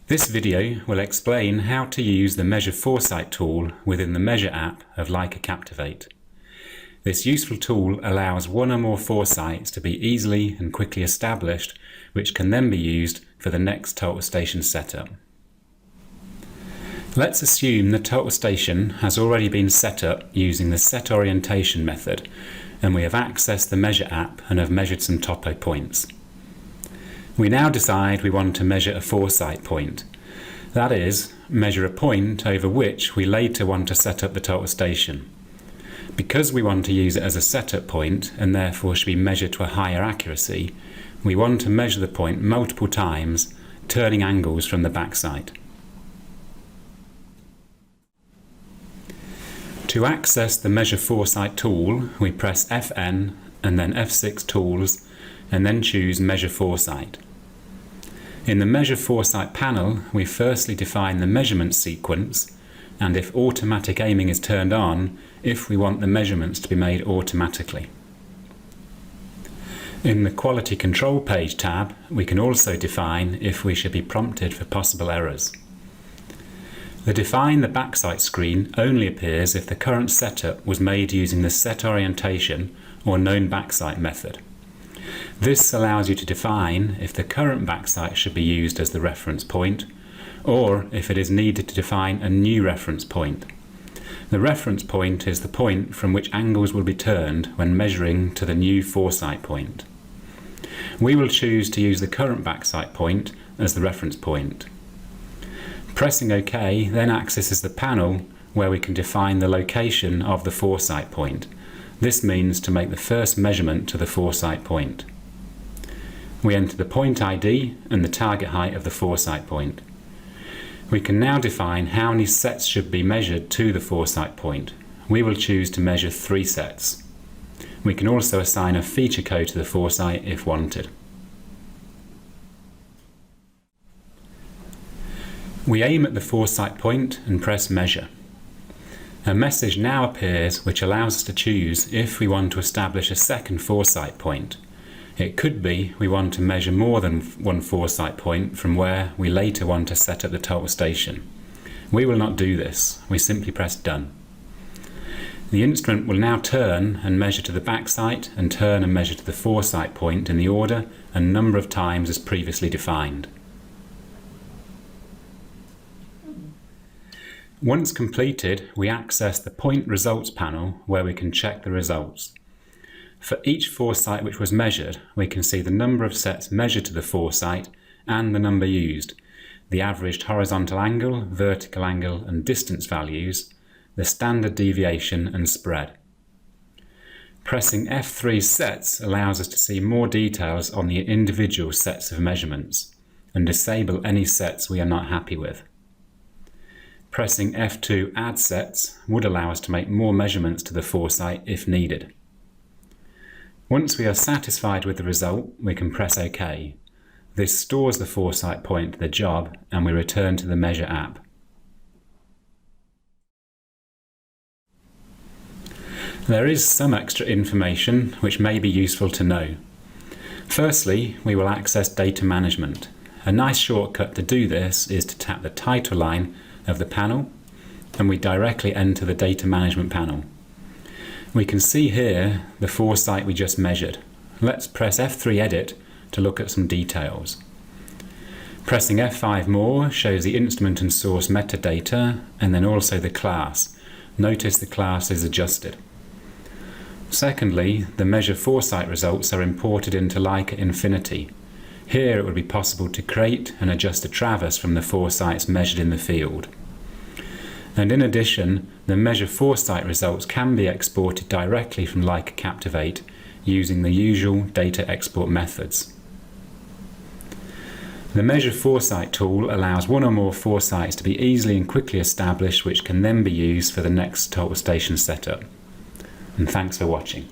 This video will explain how to use the Measure Foresight tool within the Measure app of Leica Captivate. This useful tool allows one or more foresights to be easily and quickly established, which can then be used for the next total station setup. Let's assume the total station has already been set up using the set orientation method, and we have accessed the Measure app and have measured some topo points. We now decide we want to measure a foresight point. That is, measure a point over which we later want to set up the total station. Because we want to use it as a setup point and therefore should be measured to a higher accuracy, we want to measure the point multiple times, turning angles from the backside. To access the Measure Foresight tool, we press Fn and then F6 Tools and then choose Measure Foresight. In the Measure Foresight panel, we firstly define the measurement sequence, and if automatic aiming is turned on, if we want the measurements to be made automatically. In the Quality Control Page tab, we can also define if we should be prompted for possible errors. The Define the Backsight screen only appears if the current setup was made using the set orientation or known backsight method. This allows you to define if the current backsight should be used as the reference point, or if it is needed to define a new reference point. The reference point is the point from which angles will be turned when measuring to the new foresight point. We will choose to use the current backsight point as the reference point. Pressing OK then accesses the panel where we can define the location of the foresight point. This means to make the first measurement to the foresight point. We enter the point ID and the target height of the foresight point. We can now define how many sets should be measured to the foresight point. We will choose to measure 3 sets. We can also assign a feature code to the foresight if wanted. We aim at the foresight point and press Measure. A message now appears which allows us to choose if we want to establish a second foresight point. It could be we want to measure more than one foresight point from where we later want to set up the total station. We will not do this, we simply press Done. The instrument will now turn and measure to the backsight and turn and measure to the foresight point in the order and number of times as previously defined. Once completed, we access the Point Results panel where we can check the results. For each foresight which was measured, we can see the number of sets measured to the foresight and the number used, the averaged horizontal angle, vertical angle and distance values, the standard deviation and spread. Pressing F3 Sets allows us to see more details on the individual sets of measurements and disable any sets we are not happy with. Pressing F2 Add Sets would allow us to make more measurements to the foresight if needed. Once we are satisfied with the result, we can press OK. This stores the foresight point to the job and we return to the Measure app. There is some extra information which may be useful to know. Firstly, we will access data management. A nice shortcut to do this is to tap the title line of the panel and we directly enter the data management panel. We can see here the foresight we just measured. Let's press F3 Edit to look at some details. Pressing F5 More shows the instrument and source metadata and then also the class. Notice the class is adjusted. Secondly, the Measure Foresight results are imported into Leica Infinity. Here it would be possible to create and adjust a traverse from the foresights measured in the field. And in addition, the Measure Foresight results can be exported directly from Leica Captivate using the usual data export methods. The Measure Foresight tool allows one or more foresights to be easily and quickly established, which can then be used for the next total station setup. And thanks for watching.